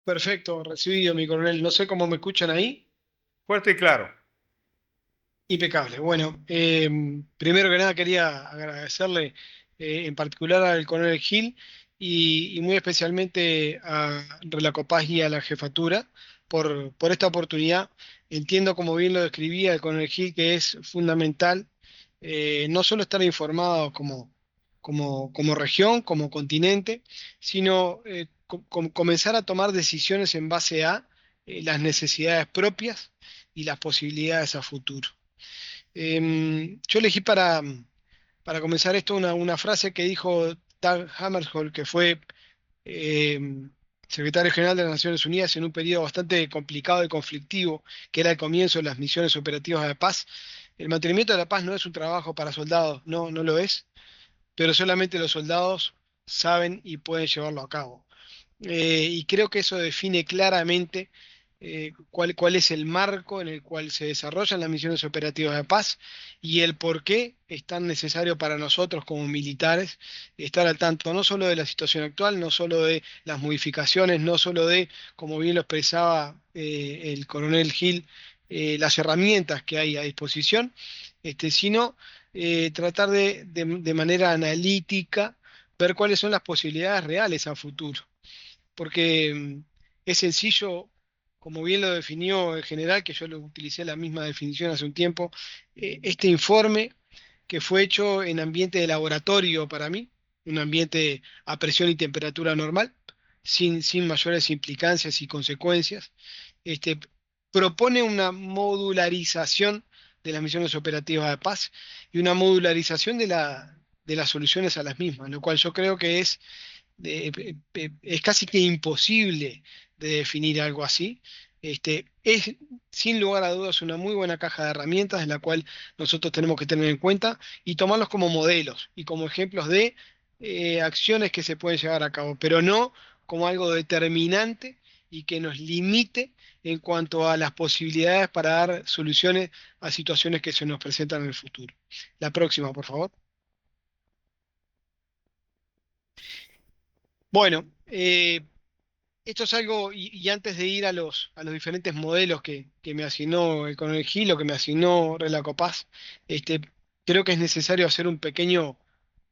Perfecto, recibido, mi coronel. No sé cómo me escuchan ahí. Fuerte y claro. Impecable. Bueno, primero que nada quería agradecerle en particular al coronel Gil y muy especialmente a Relacopaz y a la jefatura por esta oportunidad. Entiendo, como bien lo describía el coronel Gil, que es fundamental no solo estar informado como región, como continente, sino comenzar a tomar decisiones en base a las necesidades propias y las posibilidades a futuro. Yo elegí para comenzar esto una frase que dijo Dag Hammarskjöld, que fue em, secretario general de las Naciones Unidas en un periodo bastante complicado y conflictivo, que era el comienzo de las misiones operativas de paz. El mantenimiento de la paz no es un trabajo para soldados, no, no lo es, pero solamente los soldados saben y pueden llevarlo a cabo. Y creo que eso define claramente cuál es el marco en el cual se desarrollan las misiones operativas de paz y el por qué es tan necesario para nosotros como militares estar al tanto no solo de la situación actual, no solo de las modificaciones, no solo de, como bien lo expresaba el coronel Gil, las herramientas que hay a disposición, sino tratar de manera analítica ver cuáles son las posibilidades reales a futuro porque es sencillo, como bien lo definió el general, que yo lo utilicé la misma definición hace un tiempo, este informe que fue hecho en ambiente de laboratorio para mí, un ambiente a presión y temperatura normal, sin mayores implicancias y consecuencias, este, propone una modularización de las misiones operativas de paz y una modularización de las soluciones a las mismas, lo cual yo creo que es casi que imposible de definir algo así. Es sin lugar a dudas una muy buena caja de herramientas en la cual nosotros tenemos que tener en cuenta y tomarlos como modelos y como ejemplos de acciones que se pueden llevar a cabo, pero no como algo determinante y que nos limite en cuanto a las posibilidades para dar soluciones a situaciones que se nos presentan en el futuro. La próxima, por favor. Bueno, esto es algo, y antes de ir a los diferentes modelos que me asignó el coronel Gil o que me asignó Relacopaz, este, creo que es necesario hacer un pequeño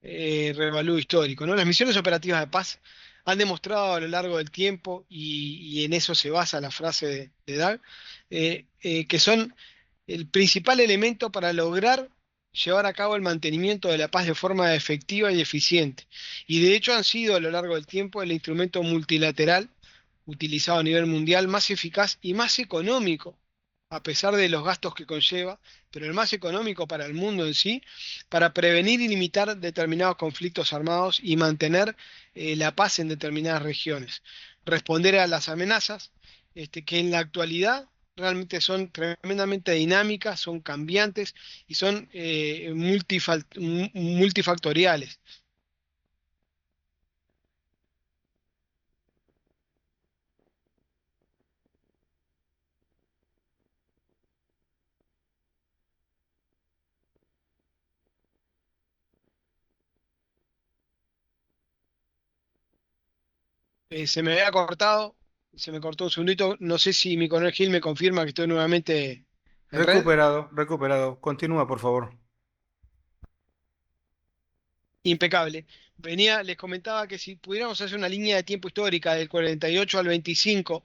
revalúo histórico, ¿no? Las misiones operativas de paz han demostrado a lo largo del tiempo, y en eso se basa la frase de Dag, que son el principal elemento para lograr llevar a cabo el mantenimiento de la paz de forma efectiva y eficiente. Y de hecho han sido a lo largo del tiempo el instrumento multilateral utilizado a nivel mundial más eficaz y más económico, a pesar de los gastos que conlleva, pero el más económico para el mundo en sí, para prevenir y limitar determinados conflictos armados y mantener la paz en determinadas regiones. Responder a las amenazas, que en la actualidad realmente son tremendamente dinámicas, son cambiantes y son multifactoriales. Se me había cortado, se me cortó un segundito. No sé si mi coronel Gil me confirma que estoy nuevamente en red. Recuperado, recuperado. Continúa, por favor. Impecable. Les comentaba que si pudiéramos hacer una línea de tiempo histórica del 48 al 25,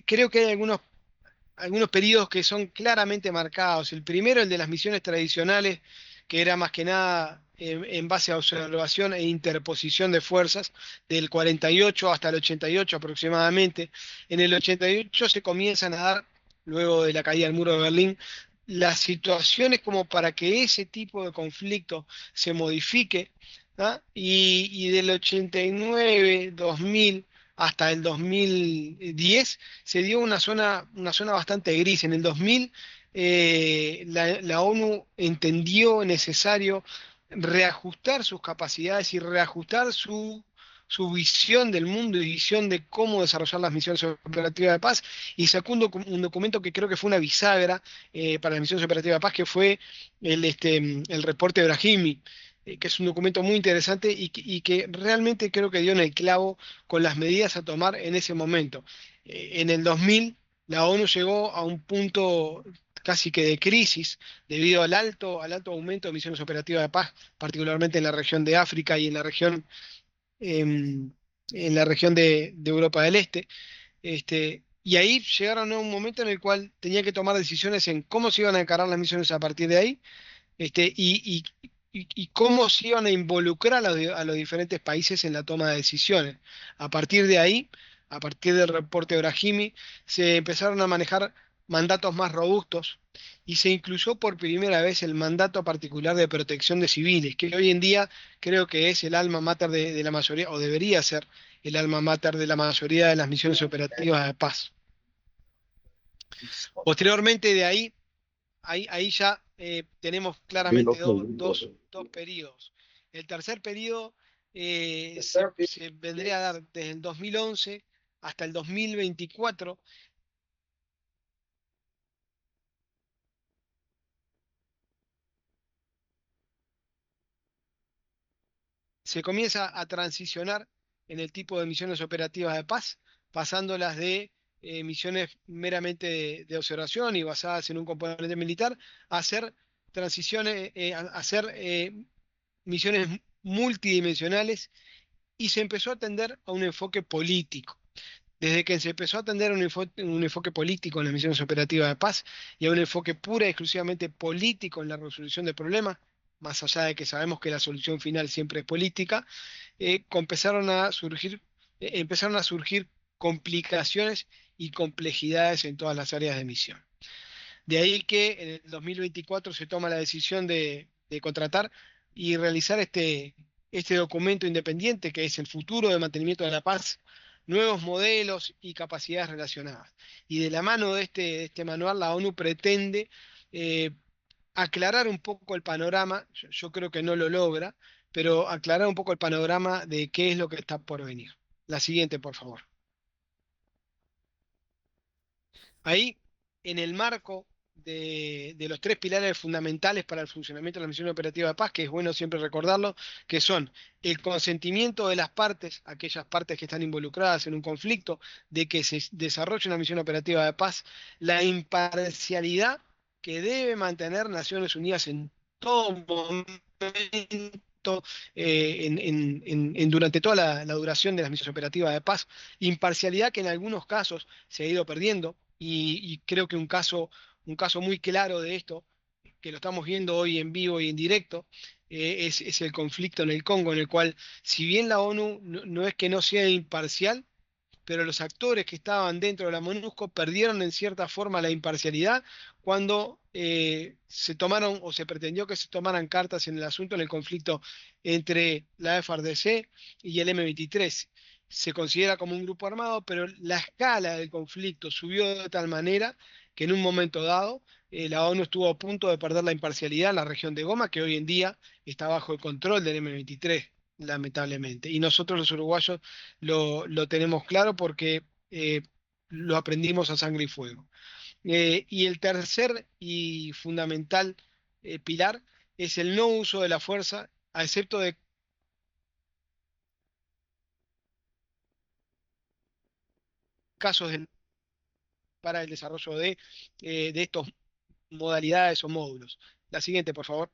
creo que hay algunos periodos que son claramente marcados. El primero, el de las misiones tradicionales, que era más que nada en base a observación e interposición de fuerzas, del 48 hasta el 88 aproximadamente. En el 88 se comienzan a dar, luego de la caída del muro de Berlín, las situaciones como para que ese tipo de conflicto se modifique, ¿ah? Y del 89, 2000 hasta el 2010 se dio una zona bastante gris. En el 2000 la ONU entendió necesario reajustar sus capacidades y reajustar su visión del mundo y visión de cómo desarrollar las misiones operativas de paz, y sacó un documento que creo que fue una bisagra para las misiones operativas de paz, que fue el reporte de Brahimi, que es un documento muy interesante y que realmente creo que dio en el clavo con las medidas a tomar en ese momento. En el 2000, la ONU llegó a un punto casi que de crisis debido al alto aumento de misiones operativas de paz, particularmente en la región de África y en la región de Europa del Este. Y ahí llegaron a un momento en el cual tenía que tomar decisiones en cómo se iban a encarar las misiones a partir de ahí, y cómo se iban a involucrar a los diferentes países en la toma de decisiones. A partir de ahí, a partir del reporte de Brahimi, se empezaron a manejar mandatos más robustos y se incluyó por primera vez el mandato particular de protección de civiles, que hoy en día creo que es el alma mater de la mayoría, o debería ser el alma mater de la mayoría de las misiones operativas de paz. Posteriormente de ahí ya tenemos claramente dos periodos. El tercer periodo se vendría a dar desde el 2011 hasta el 2024. Se comienza a transicionar en el tipo de misiones operativas de paz, pasándolas de misiones meramente de observación y basadas en un componente militar, a hacer transiciones, a hacer misiones multidimensionales, y se empezó a atender a un enfoque político. Desde que se empezó a atender a un enfoque político en las misiones operativas de paz y a un enfoque pura y exclusivamente político en la resolución de problemas, más allá de que sabemos que la solución final siempre es política, empezaron a surgir complicaciones y complejidades en todas las áreas de misión. De ahí que en el 2024 se toma la decisión de contratar y realizar este documento independiente que es el futuro de mantenimiento de la paz, nuevos modelos y capacidades relacionadas. Y de la mano de este manual, la ONU pretende eh, aclarar un poco el panorama. Yo creo que no lo logra, pero aclarar un poco el panorama de qué es lo que está por venir. La siguiente, por favor. Ahí, en el marco de los tres pilares fundamentales para el funcionamiento de la misión operativa de paz, que es bueno siempre recordarlo, que son el consentimiento de las partes, aquellas partes que están involucradas en un conflicto, de que se desarrolle una misión operativa de paz, la imparcialidad que debe mantener Naciones Unidas en todo momento, durante toda la duración de las misiones operativas de paz, imparcialidad que en algunos casos se ha ido perdiendo, y creo que un caso muy claro de esto, que lo estamos viendo hoy en vivo y en directo, es el conflicto en el Congo, en el cual, si bien la ONU no es que no sea imparcial, pero los actores que estaban dentro de la MONUSCO perdieron en cierta forma la imparcialidad cuando se tomaron o se pretendió que se tomaran cartas en el asunto, en el conflicto entre la FARDC y el M23. Se considera como un grupo armado, pero la escala del conflicto subió de tal manera que en un momento dado la ONU estuvo a punto de perder la imparcialidad en la región de Goma, que hoy en día está bajo el control del M23, lamentablemente. Y nosotros los uruguayos lo tenemos claro porque lo aprendimos a sangre y fuego. Y el tercer y fundamental pilar es el no uso de la fuerza, a excepto de casos para el desarrollo de estos modalidades o módulos. La siguiente, por favor.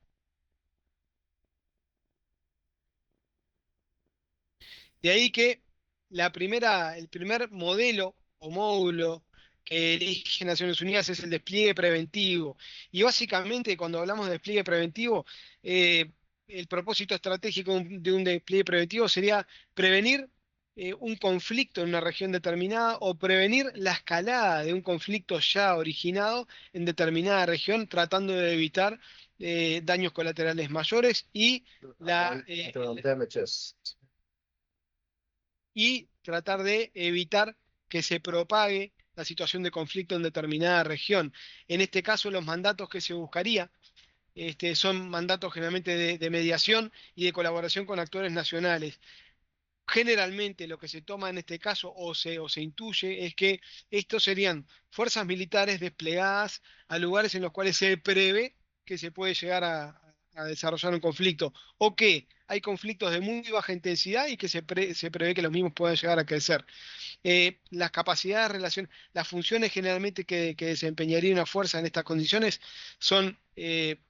De ahí que el primer modelo o módulo que elige Naciones Unidas es el despliegue preventivo. Y básicamente cuando hablamos de despliegue preventivo, eh, el propósito estratégico de un despliegue preventivo sería prevenir un conflicto en una región determinada o prevenir la escalada de un conflicto ya originado en determinada región, tratando de evitar daños colaterales mayores y tratar de evitar que se propague la situación de conflicto en determinada región. En este caso, los mandatos que se buscaría son mandatos generalmente de mediación y de colaboración con actores nacionales. Generalmente lo que se toma en este caso o se intuye es que estos serían fuerzas militares desplegadas a lugares en los cuales se prevé que se puede llegar a desarrollar un conflicto, o que hay conflictos de muy baja intensidad y que se prevé que los mismos puedan llegar a crecer. Las capacidades de relación, las funciones generalmente que desempeñaría una fuerza en estas condiciones son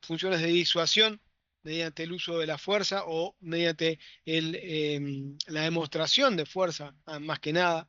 funciones de disuasión mediante el uso de la fuerza o mediante la demostración de fuerza, más que nada.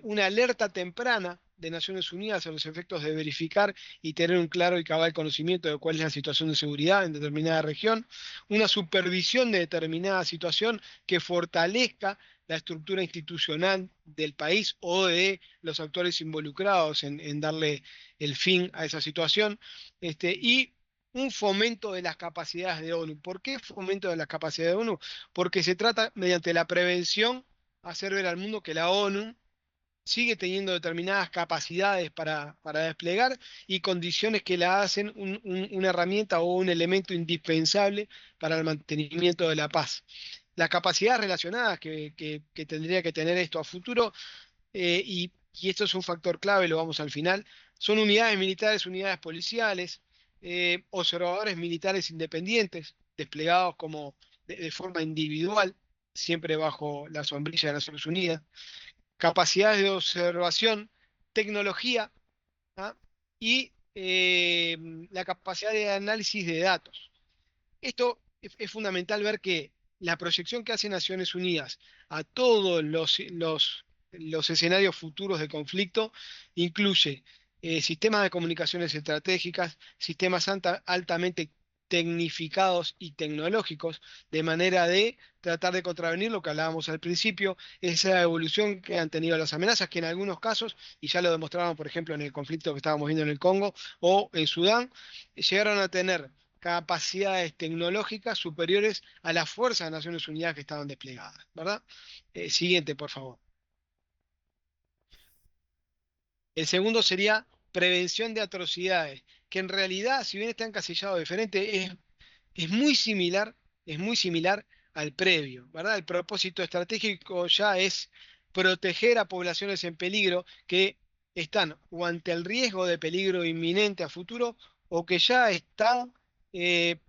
Una alerta temprana de Naciones Unidas a los efectos de verificar y tener un claro y cabal conocimiento de cuál es la situación de seguridad en determinada región, una supervisión de determinada situación que fortalezca la estructura institucional del país o de los actores involucrados en darle el fin a esa situación, y un fomento de las capacidades de ONU. ¿Por qué fomento de las capacidades de ONU? Porque se trata, mediante la prevención, hacer ver al mundo que la ONU sigue teniendo determinadas capacidades para desplegar y condiciones que la hacen una herramienta o un elemento indispensable para el mantenimiento de la paz. Las capacidades relacionadas que tendría que tener esto a futuro, y esto es un factor clave, lo vamos al final, son unidades militares, unidades policiales, observadores militares independientes, desplegados como de forma individual, siempre bajo la sombrilla de Naciones Unidas, capacidades de observación, tecnología, ¿ah? y la capacidad de análisis de datos. Esto es fundamental ver que la proyección que hace Naciones Unidas a todos los escenarios futuros de conflicto incluye sistemas de comunicaciones estratégicas, sistemas altamente tecnificados y tecnológicos, de manera de tratar de contravenir lo que hablábamos al principio, esa evolución que han tenido las amenazas, que en algunos casos, y ya lo demostraban, por ejemplo, en el conflicto que estábamos viendo en el Congo o en Sudán, llegaron a tener capacidades tecnológicas superiores a las fuerzas de Naciones Unidas que estaban desplegadas, ¿verdad? Siguiente, por favor. El segundo sería prevención de atrocidades, que en realidad, si bien está encasillado diferente, es muy similar al previo, ¿verdad? El propósito estratégico ya es proteger a poblaciones en peligro que están o ante el riesgo de peligro inminente a futuro o eh,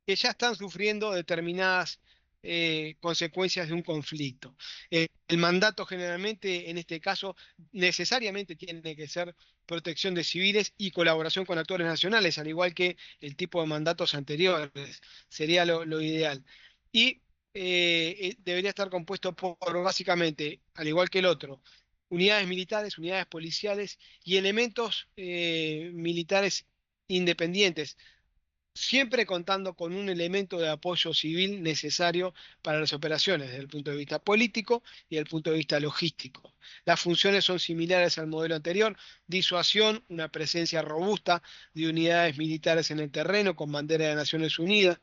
que ya están sufriendo determinadas consecuencias de un conflicto. El mandato generalmente, en este caso, necesariamente tiene que ser protección de civiles y colaboración con actores nacionales, al igual que el tipo de mandatos anteriores, sería lo ideal. Y debería estar compuesto por básicamente, al igual que el otro, unidades militares, unidades policiales y elementos militares independientes, siempre contando con un elemento de apoyo civil necesario para las operaciones desde el punto de vista político y desde el punto de vista logístico. Las funciones son similares al modelo anterior: disuasión, una presencia robusta de unidades militares en el terreno con bandera de Naciones Unidas,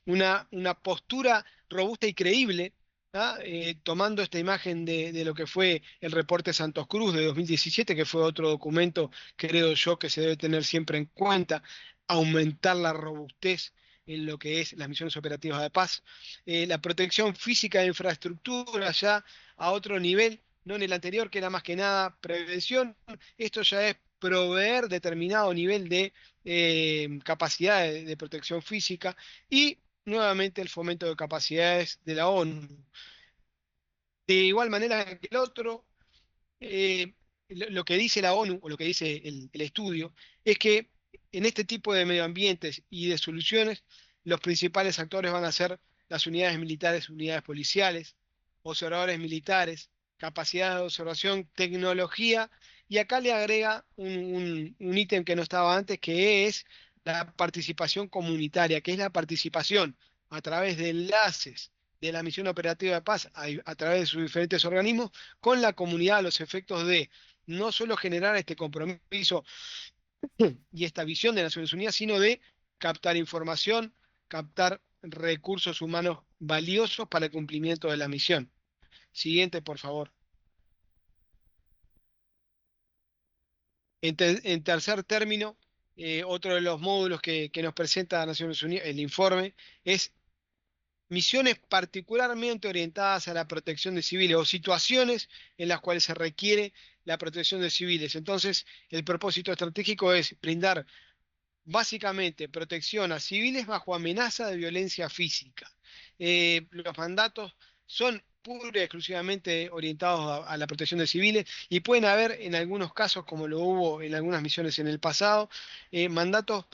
una postura robusta y creíble. ¿Ah? Tomando esta imagen de lo que fue el reporte Santos Cruz de 2017, que fue otro documento, creo yo, que se debe tener siempre en cuenta, aumentar la robustez en lo que es las misiones operativas de paz. La protección física de infraestructura ya a otro nivel, no en el anterior, que era más que nada prevención. Esto ya es proveer determinado nivel de capacidad de protección física y nuevamente el fomento de capacidades de la ONU. De igual manera que el otro, lo que dice la ONU o lo que dice el estudio es que en este tipo de medio ambientes y de soluciones, los principales actores van a ser las unidades militares, unidades policiales, observadores militares, capacidad de observación, tecnología, y acá le agrega un ítem que no estaba antes, que es la participación comunitaria, que es la participación a través de enlaces de la misión operativa de paz a través de sus diferentes organismos con la comunidad a los efectos de no solo generar este compromiso y esta visión de Naciones Unidas, sino de captar información, captar recursos humanos valiosos para el cumplimiento de la misión. Siguiente, por favor. En tercer término, otro de los módulos que nos presenta Naciones Unidas, el informe, es misiones particularmente orientadas a la protección de civiles o situaciones en las cuales se requiere la protección de civiles. Entonces, el propósito estratégico es brindar básicamente protección a civiles bajo amenaza de violencia física. Los mandatos son pura y exclusivamente orientados a la protección de civiles y pueden haber en algunos casos, como lo hubo en algunas misiones en el pasado, mandatos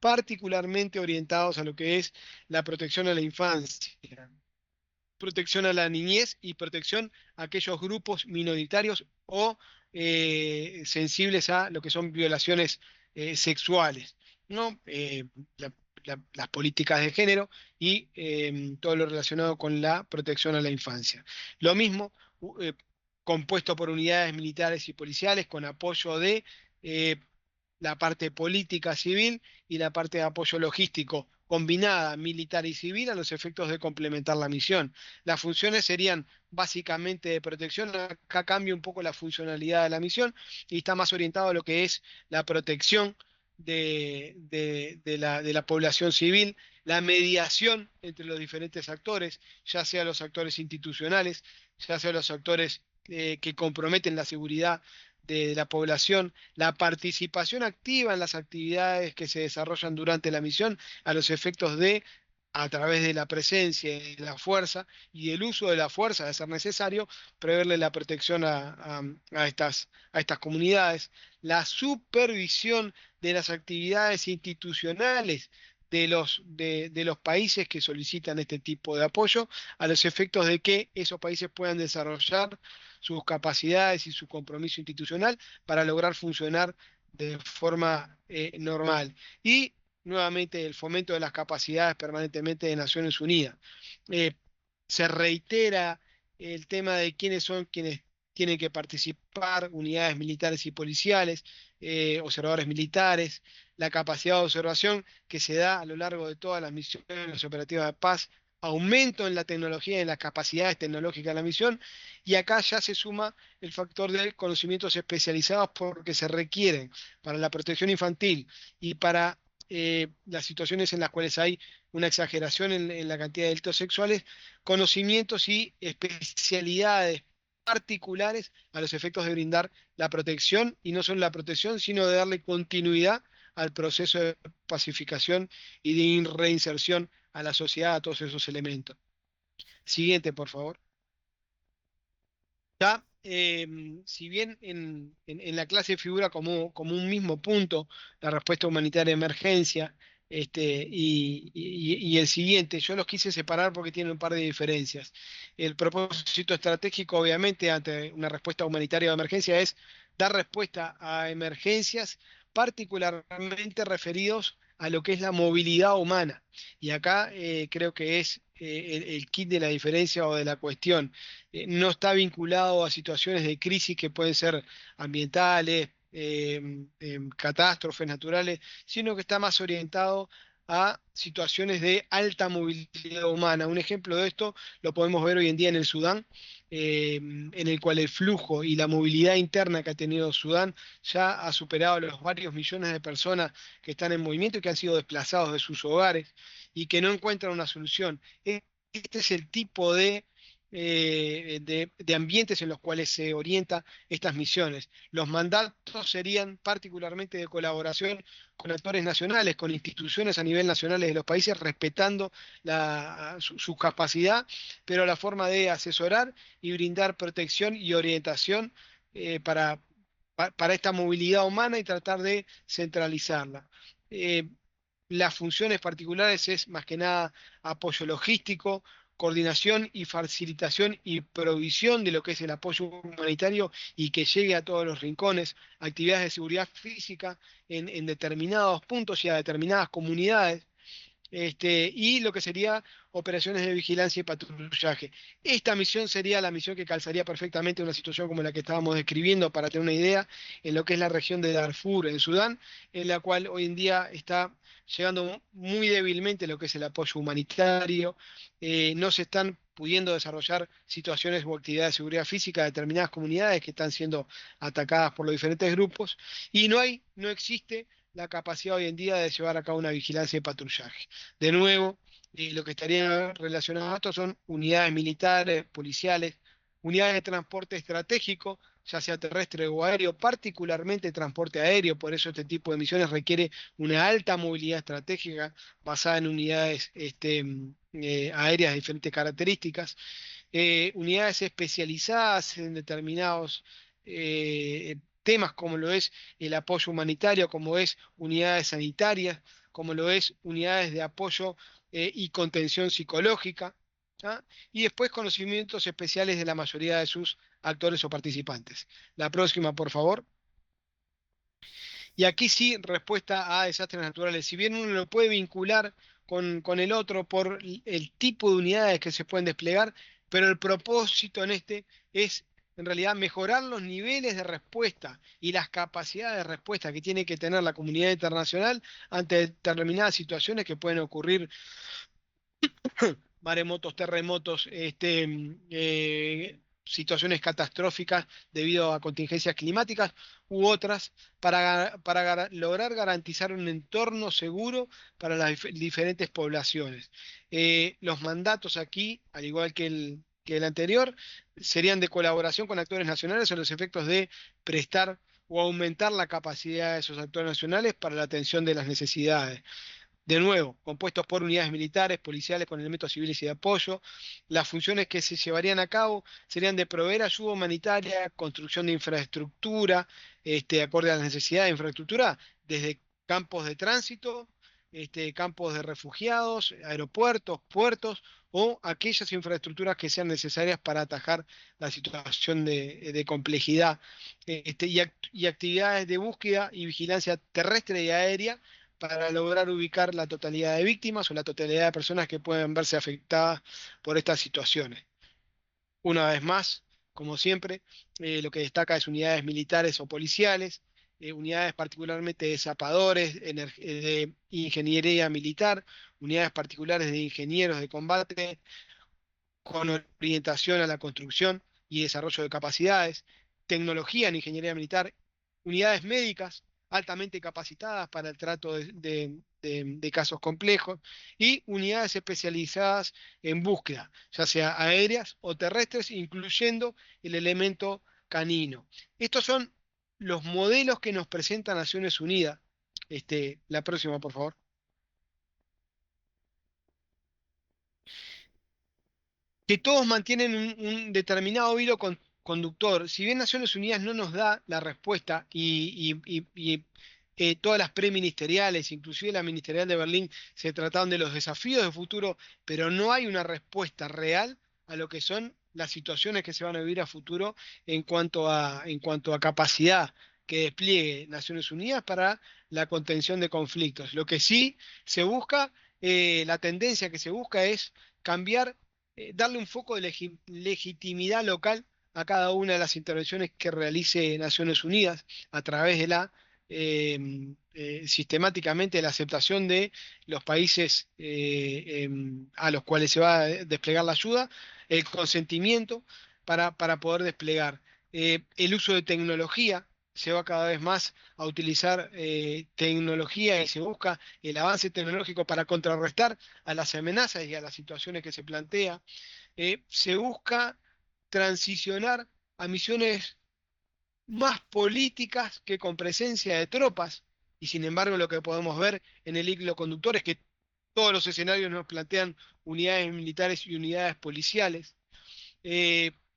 particularmente orientados a lo que es la protección a la infancia, protección a la niñez y protección a aquellos grupos minoritarios o sensibles a lo que son violaciones sexuales, ¿no? Las políticas de género y todo lo relacionado con la protección a la infancia. Lo mismo, compuesto por unidades militares y policiales con apoyo de eh, la parte política civil y la parte de apoyo logístico combinada militar y civil a los efectos de complementar la misión. Las funciones serían básicamente de protección. Acá cambia un poco la funcionalidad de la misión y está más orientado a lo que es la protección de la población civil, la mediación entre los diferentes actores, ya sea los actores institucionales, ya sea los actores que comprometen la seguridad de la población, la participación activa en las actividades que se desarrollan durante la misión a los efectos de, a través de la presencia de la fuerza y el uso de la fuerza, de ser necesario, preverle la protección a estas comunidades, la supervisión de las actividades institucionales de los países que solicitan este tipo de apoyo, a los efectos de que esos países puedan desarrollar sus capacidades y su compromiso institucional para lograr funcionar de forma normal. Y nuevamente el fomento de las capacidades permanentemente de Naciones Unidas. Eh, Se reitera el tema de quiénes son quienes tienen que participar, unidades militares y policiales, observadores militares, la capacidad de observación que se da a lo largo de todas las misiones operativas de paz, aumento en la tecnología y en las capacidades tecnológicas de la misión, y acá ya se suma el factor de conocimientos especializados porque se requieren para la protección infantil y para las situaciones en las cuales hay una exageración en la cantidad de delitos sexuales, conocimientos y especialidades particulares a los efectos de brindar la protección, y no solo la protección, sino de darle continuidad al proceso de pacificación y de reinserción a la sociedad, a todos esos elementos. Siguiente, por favor. Ya, si bien en la clase figura como un mismo punto la respuesta humanitaria de emergencia y el siguiente, yo los quise separar porque tienen un par de diferencias. El propósito estratégico, obviamente, ante una respuesta humanitaria de emergencia es dar respuesta a emergencias particularmente referidos a lo que es la movilidad humana. Y acá creo que es el kit de la diferencia o de la cuestión. No está vinculado a situaciones de crisis que pueden ser ambientales, catástrofes naturales, sino que está más orientado a situaciones de alta movilidad humana. Un ejemplo de esto lo podemos ver hoy en día en el Sudán, en el cual el flujo y la movilidad interna que ha tenido Sudán ya ha superado los varios millones de personas que están en movimiento y que han sido desplazados de sus hogares y que no encuentran una solución. Este es el tipo de ambientes en los cuales se orientan estas misiones. Los mandatos serían particularmente de colaboración con actores nacionales, con instituciones a nivel nacional de los países, respetando su capacidad, pero la forma de asesorar y brindar protección y orientación para esta movilidad humana y tratar de centralizarla. Eh, las funciones particulares es más que nada apoyo logístico, coordinación y facilitación y provisión de lo que es el apoyo humanitario y que llegue a todos los rincones, actividades de seguridad física en determinados puntos y a determinadas comunidades, y lo que sería operaciones de vigilancia y patrullaje. Esta misión sería la misión que calzaría perfectamente en una situación como la que estábamos describiendo, para tener una idea, en lo que es la región de Darfur, en Sudán, en la cual hoy en día está llegando muy débilmente lo que es el apoyo humanitario. No se están pudiendo desarrollar situaciones o actividades de seguridad física de determinadas comunidades que están siendo atacadas por los diferentes grupos, y no existe la capacidad hoy en día de llevar a cabo una vigilancia y patrullaje. De nuevo, lo que estaría relacionado a esto son unidades militares, policiales, unidades de transporte estratégico, ya sea terrestre o aéreo, particularmente transporte aéreo. Por eso este tipo de misiones requiere una alta movilidad estratégica basada en unidades aéreas de diferentes características, unidades especializadas en determinados temas, como lo es el apoyo humanitario, como es unidades sanitarias, como lo es unidades de apoyo y contención psicológica, ¿ah? Y después conocimientos especiales de la mayoría de sus actores o participantes. La próxima, por favor. Y aquí sí, respuesta a desastres naturales. Si bien uno lo puede vincular con el otro por el tipo de unidades que se pueden desplegar, pero el propósito en este es en realidad mejorar los niveles de respuesta y las capacidades de respuesta que tiene que tener la comunidad internacional ante determinadas situaciones que pueden ocurrir: maremotos, terremotos, situaciones catastróficas debido a contingencias climáticas u otras, para lograr garantizar un entorno seguro para las diferentes poblaciones. Los mandatos aquí, al igual que el anterior, serían de colaboración con actores nacionales a los efectos de prestar o aumentar la capacidad de esos actores nacionales para la atención de las necesidades. De nuevo, compuestos por unidades militares, policiales con elementos civiles y de apoyo. Las funciones que se llevarían a cabo serían de proveer ayuda humanitaria, construcción de infraestructura, acorde a las necesidades de infraestructura, desde campos de tránsito, campos de refugiados, aeropuertos, puertos, o aquellas infraestructuras que sean necesarias para atajar la situación de complejidad, y actividades de búsqueda y vigilancia terrestre y aérea para lograr ubicar la totalidad de víctimas o la totalidad de personas que pueden verse afectadas por estas situaciones. Una vez más, como siempre, lo que destaca es unidades militares o policiales, unidades particularmente de zapadores, de ingeniería militar, unidades particulares de ingenieros de combate, con orientación a la construcción y desarrollo de capacidades, tecnología en ingeniería militar, unidades médicas altamente capacitadas para el trato de casos complejos, y unidades especializadas en búsqueda, ya sea aéreas o terrestres, incluyendo el elemento canino. Estos son los modelos que nos presenta Naciones Unidas. La próxima, por favor. Que todos mantienen un determinado hilo conductor. Si bien Naciones Unidas no nos da la respuesta, todas las preministeriales, inclusive la ministerial de Berlín, se trataron de los desafíos de futuro, pero no hay una respuesta real a lo que son las situaciones que se van a vivir a futuro en cuanto a capacidad que despliegue Naciones Unidas para la contención de conflictos. Lo que sí se busca, la tendencia que se busca es cambiar, darle un foco de legitimidad local a cada una de las intervenciones que realice Naciones Unidas a través de sistemáticamente la aceptación de los países a los cuales se va a desplegar la ayuda, el consentimiento para poder desplegar, el uso de tecnología. Se va cada vez más a utilizar tecnología, y se busca el avance tecnológico para contrarrestar a las amenazas y a las situaciones que se plantea. Se busca transicionar a misiones más políticas que con presencia de tropas, y sin embargo lo que podemos ver en el hilo conductor es que todos los escenarios nos plantean unidades militares y unidades policiales.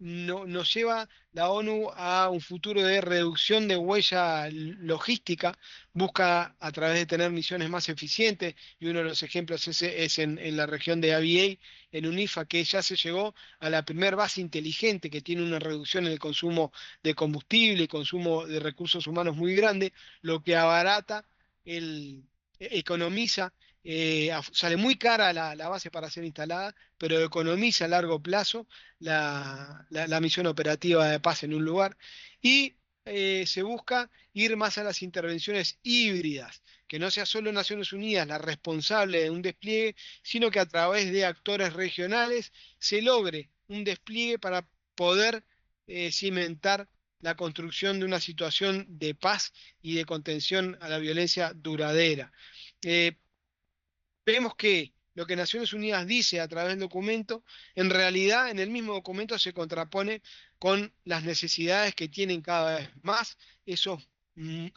Nos lleva la ONU a un futuro de reducción de huella logística, busca a través de tener misiones más eficientes, y uno de los ejemplos es en la región de ABA, en UNIFA, que ya se llegó a la primer base inteligente que tiene una reducción en el consumo de combustible y consumo de recursos humanos muy grande, lo que abarata, economiza, sale muy cara la base para ser instalada, pero economiza a largo plazo la misión operativa de paz en un lugar. Y se busca ir más a las intervenciones híbridas, que no sea solo Naciones Unidas la responsable de un despliegue, sino que a través de actores regionales se logre un despliegue para poder cimentar la construcción de una situación de paz y de contención a la violencia duradera. Eh, Vemos que lo que Naciones Unidas dice a través del documento, en realidad en el mismo documento se contrapone con las necesidades que tienen cada vez más esos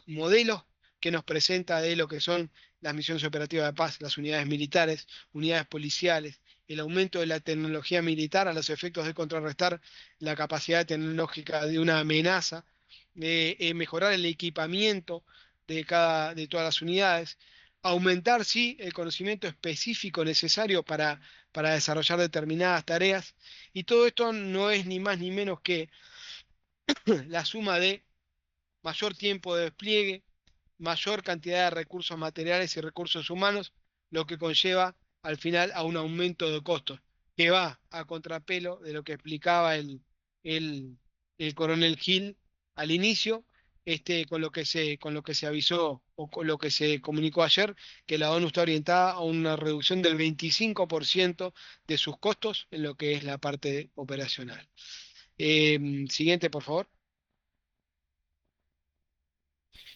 modelos que nos presenta de lo que son las misiones operativas de paz, las unidades militares, unidades policiales, el aumento de la tecnología militar a los efectos de contrarrestar la capacidad tecnológica de una amenaza, mejorar el equipamiento de todas las unidades, aumentar, sí, el conocimiento específico necesario para desarrollar determinadas tareas, y todo esto no es ni más ni menos que la suma de mayor tiempo de despliegue, mayor cantidad de recursos materiales y recursos humanos, lo que conlleva al final a un aumento de costos, que va a contrapelo de lo que explicaba el, el coronel Gil al inicio, con lo que se avisó o con lo que se comunicó ayer, que la ONU está orientada a una reducción del 25% de sus costos en lo que es la parte operacional. Siguiente, por favor.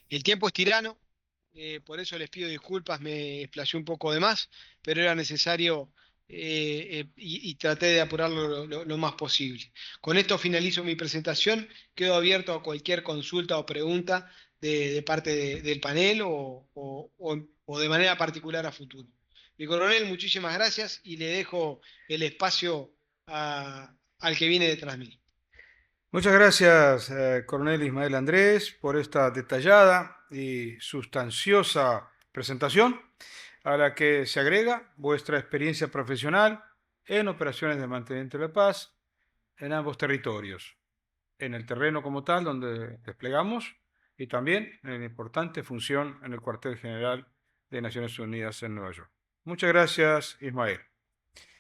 El tiempo es tirano, por eso les pido disculpas, me explayé un poco de más, pero era necesario y traté de apurarlo lo más posible. Con esto finalizo mi presentación, quedo abierto a cualquier consulta o pregunta de parte del panel o de manera particular a futuro. Mi coronel, muchísimas gracias y le dejo el espacio al que viene detrás de mí. Muchas gracias, coronel Ismael Andrés, por esta detallada y sustanciosa presentación, a la que se agrega vuestra experiencia profesional en operaciones de mantenimiento de la paz en ambos territorios, en el terreno como tal, donde desplegamos, y también en la importante función en el cuartel general de Naciones Unidas en Nueva York. Muchas gracias, Ismael.